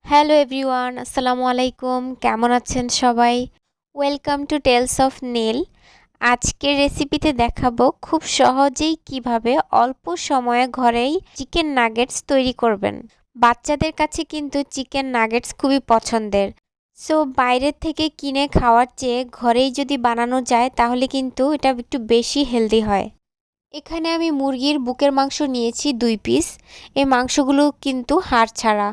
Hello everyone, আসসালামু আলাইকুম। কেমন আছেন সবাই? ওয়েলকাম টু টেলস অফ নীল। আজকের রেসিপিতে দেখাবো খুব সহজেই কিভাবে অল্প সময়ে ঘরেই চিকেন নাগেটস তৈরি করবেন। বাচ্চাদের কাছে কিন্তু চিকেন নাগেটস খুবই পছন্দের। সো বাইরের থেকে কিনে খাওয়ার চেয়ে ঘরেই যদি বানানো যায় তাহলে কিন্তু এটা একটু বেশি হেলদি হয়। এখানে আমি মুরগির বুকের মাংস নিয়েছি 2 পিস। এই মাংসগুলো কিন্তু হাড় ছাড়া।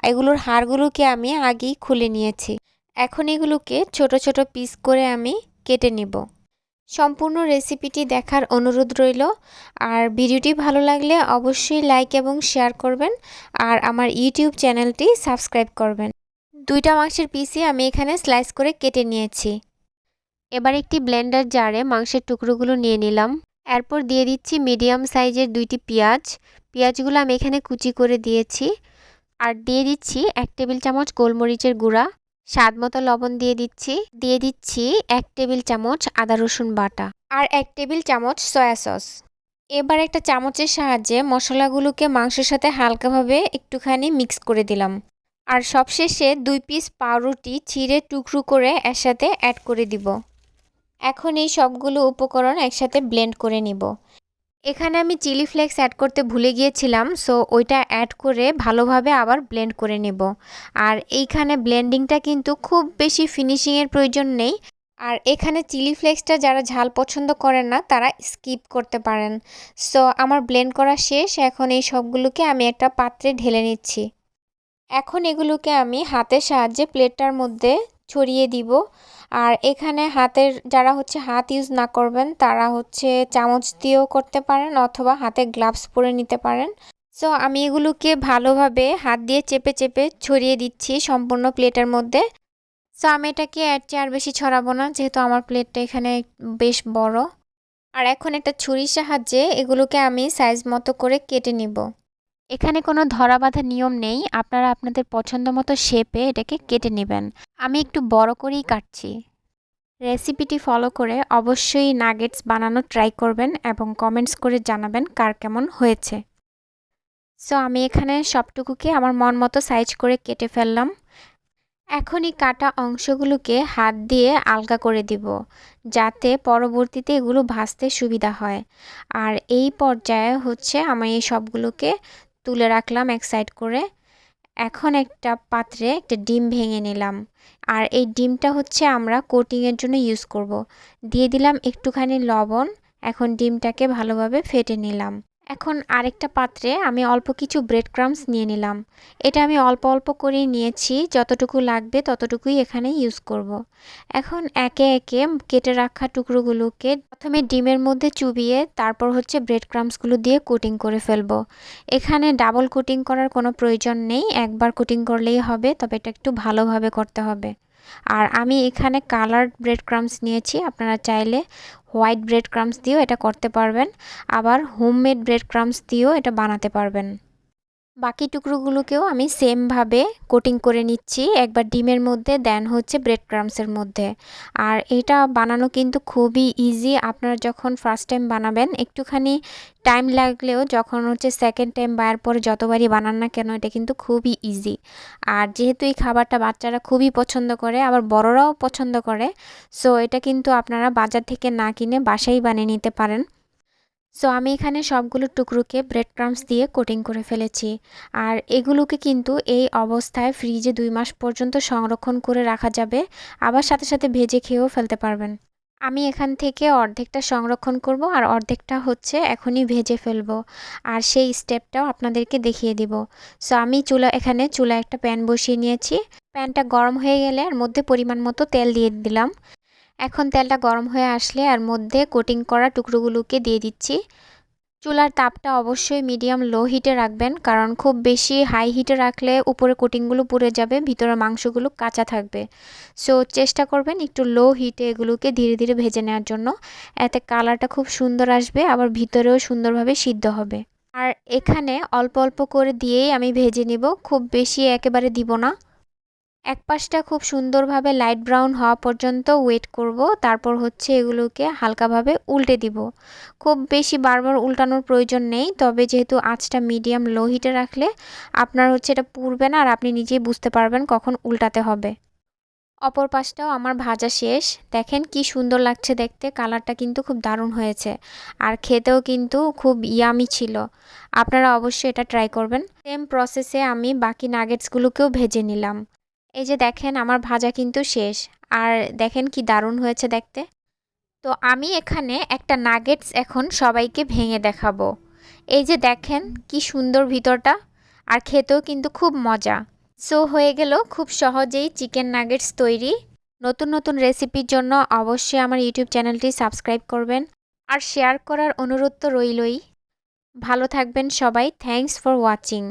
এগুলোর হাড়গুলোকে আমি আগেই খুলে নিয়েছি। এখন এগুলোকে ছোট ছোট পিস করে আমি কেটে নিব। সম্পূর্ণ রেসিপিটি দেখার অনুরোধ রইল। আর ভিডিওটি ভালো লাগলে অবশ্যই লাইক এবং শেয়ার করবেন। আর আমার ইউটিউব চ্যানেলটি সাবস্ক্রাইব করবেন। 2টা মাংসের পিসই আমি এখানে স্লাইস করে কেটে নিয়েছি। এবার একটি ব্লেন্ডার জারে মাংসের টুকরোগুলো নিয়ে নিলাম। এরপর দিয়ে দিচ্ছি মিডিয়াম সাইজের 2টি পেঁয়াজ। পেঁয়াজগুলো আমি এখানে কুচি করে দিয়েছি। আর দিয়ে দিচ্ছি 1 টেবিল চামচ গোলমরিচের গুঁড়া, স্বাদ মতো লবণ দিয়ে দিচ্ছি 1 টেবিল চামচ আদা রসুন বাটা আর 1 টেবিল চামচ সয়া সস। এবার একটা চামচের সাহায্যে মশলাগুলোকে মাংসের সাথে হালকাভাবে একটুখানি মিক্স করে দিলাম। আর সবশেষে 2 পিস পাউরুটি ছিঁড়ে টুকরো করে এর সাথে অ্যাড করে দিব। এখন এই সবগুলো উপকরণ একসাথে ব্লেন্ড করে নিব। এখানে আমি চিলি ফ্লেক্স অ্যাড করতে ভুলে গিয়েছিলাম, সো ওইটা অ্যাড করে ভালোভাবে আবার ব্লেন্ড করে নেব। আর এইখানে ব্লেন্ডিংটা কিন্তু খুব বেশি ফিনিশিংয়ের প্রয়োজন নেই। আর এখানে চিলি ফ্লেক্সটা যারা ঝাল পছন্দ করেন না তারা স্কিপ করতে পারেন। সো আমার ব্লেন্ড করা শেষ। এখন এই সবগুলোকে আমি একটা পাত্রে ঢেলে নিচ্ছি। এখন এগুলোকে আমি হাতের সাহায্যে প্লেটটার মধ্যে ছড়িয়ে দিব। আর এখানে যারা হাত ইউজ না করবেন তারা চামচ দিয়েও করতে পারেন অথবা হাতে গ্লাভস পরে নিতে পারেন। সো আমি এগুলোকে ভালোভাবে হাত দিয়ে চেপে চেপে ছড়িয়ে দিচ্ছি সম্পূর্ণ প্লেটের মধ্যে। সো আমি এটাকে এর চেয়ে আর বেশি ছড়াবো না, যেহেতু আমার প্লেটটা এখানে বেশ বড়। আর এখন একটা ছুরির সাহায্যে এগুলোকে আমি সাইজ মতো করে কেটে নিব। এখানে কোনো ধরা বাঁধা নিয়ম নেই, আপনারা আপনাদের পছন্দ মতো শেপে এটাকে কেটে নেবেন। আমি একটু বড় করেই কাটছি। রেসিপিটি ফলো করে অবশ্যই নাগেটস বানানো ট্রাই করবেন এবং কমেন্টস করে জানাবেন কার কেমন হয়েছে। সো আমি এখানে সবটুকুকে আমার মন মতো সাইজ করে কেটে ফেললাম। এখন এই কাটা অংশগুলোকে হাত দিয়ে আলগা করে দিব, যাতে পরবর্তীতে এগুলো ভাজতে সুবিধা হয়। আর এই পর্যায়ে আমি এই সবগুলোকে তুলে রাখলাম এক সাইড করে। এখন একটা পাত্রে একটা ডিম ভেঙে নিলাম। আর এই ডিমটা আমরা কোটিংয়ের জন্য ইউজ করব। দিয়ে দিলাম একটুখানি লবণ। এখন ডিমটাকে ভালোভাবে ফেটে নিলাম। এখন আরেকটা পাত্রে আমি অল্প কিছু ব্রেড ক্রাম্বস নিয়ে নিলাম। এটা আমি অল্প অল্প করে নিয়েছি, যতটুকু লাগবে ততটুকুই এখানে ইউজ করব। এখন একে একে কেটে রাখা টুকরোগুলোকে প্রথমে ডিমের মধ্যে চুবিয়ে তারপর ব্রেড ক্রাম্বসগুলো দিয়ে কোটিং করে ফেলবো। এখানে ডাবল কোটিং করার কোনো প্রয়োজন নেই, একবার কোটিং করলেই হবে, তবে এটা একটু ভালোভাবে করতে হবে। আর আমি এখানে কালার্ড ব্রেড ক্রাম্বস নিয়েছি, আপনারা চাইলে হোয়াইট ব্রেড ক্রাম্বস দিয়েও এটা করতে পারবেন, আবার হোমমেড ব্রেড ক্রাম্বস দিয়েও এটা বানাতে পারবেন। বাকি টুকরোগুলোকেও আমি সেমভাবে কোটিং করে নিচ্ছি, একবার ডিমের মধ্যে দেন ব্রেড ক্রাম্বসের মধ্যে। আর এটা বানানো কিন্তু খুবই ইজি। আপনারা যখন ফার্স্ট টাইম বানাবেন একটুখানি টাইম লাগলেও যখন সেকেন্ড টাইম বা এরপরে যতবারই বানান না কেন এটা কিন্তু খুবই ইজি। আর যেহেতু এই খাবারটা বাচ্চারা খুবই পছন্দ করে, আবার বড়রাও পছন্দ করে, সো এটা কিন্তু আপনারা বাজার থেকে না কিনে বাসায় বানিয়ে নিতে পারেন। সো আমি এখানে সবগুলো টুকরোকে ব্রেড ক্রাম্বস দিয়ে কোটিং করে ফেলেছি। আর এগুলোকে কিন্তু এই অবস্থায় ফ্রিজে 2 মাস পর্যন্ত সংরক্ষণ করে রাখা যাবে, আবার সাথে সাথে ভেজে খেয়েও ফেলতে পারবেন। আমি এখান থেকে অর্ধেকটা সংরক্ষণ করব আর অর্ধেকটা এখনই ভেজে ফেলবো। আর সেই স্টেপটাও আপনাদেরকে দেখিয়ে দিব। সো আমি এখানে চুলায় একটা প্যান বসিয়ে নিয়েছি। প্যানটা গরম হয়ে গেলে এর মধ্যে পরিমাণ মতো তেল দিয়ে দিলাম। এখন তেলটা গরম হয়ে আসলে এর মধ্যে কোটিং করা টুকরোগুলোকে দিয়ে দিচ্ছি। চুলার তাপটা অবশ্যই মিডিয়াম লো হিটে রাখবেন, কারণ খুব বেশি হাই হিটে রাখলে উপরে কোটিংগুলো পুড়ে যাবে, ভিতরে মাংসগুলো কাঁচা থাকবে। সো চেষ্টা করবেন একটু লো হিটে এগুলোকে ধীরে ধীরে ভেজে নেওয়ার জন্য। এতে কালারটা খুব সুন্দর আসবে, আবার ভিতরেও সুন্দরভাবে সিদ্ধ হবে। আর এখানে অল্প অল্প করে দিয়েই আমি ভেজে নিব, খুব বেশি একেবারে দিব না। এক পাশটা খুব সুন্দরভাবে লাইট ব্রাউন হওয়া পর্যন্ত ওয়েট করব। তারপর হচ্ছে এগুলোকে হালকাভাবে উল্টে দিব। খুব বেশি বারবার উল্টানোর প্রয়োজন নেই, তবে যেহেতু আঁচটা মিডিয়াম লো হিটে রাখলে আপনার হচ্ছে এটা পুড়বে না আর আপনি নিজেই বুঝতে পারবেন কখন উল্টাতে হবে। অপর পাশটাও আমার ভাজা শেষ। দেখেন কি সুন্দর লাগছে দেখতে, কালারটা কিন্তু খুব দারুণ হয়েছে আর খেতেও কিন্তু খুব ইয়ামি ছিল। আপনারা অবশ্যই এটা ট্রাই করবেন। সেম প্রসেসে আমি বাকি নাগেটসগুলোকেও ভেজে নিলাম। এই যে দেখেন আমার ভাজা কিন্তু শেষ। আর দেখেন কি দারুণ হয়েছে দেখতে। তো আমি এখানে একটা নাগেটস এখন সবাইকে ভেঙে দেখাবো। এই যে দেখেন কি সুন্দর ভিতরটা, আর খেতেও কিন্তু খুব মজা। সো হয়ে গেল খুব সহজেই চিকেন নাগেটস তৈরি। নতুন নতুন রেসিপির জন্য অবশ্যই আমার ইউটিউব চ্যানেলটি সাবস্ক্রাইব করবেন আর শেয়ার করার অনুরোধ তো রইলই। ভালো থাকবেন সবাই। Thanks for watching.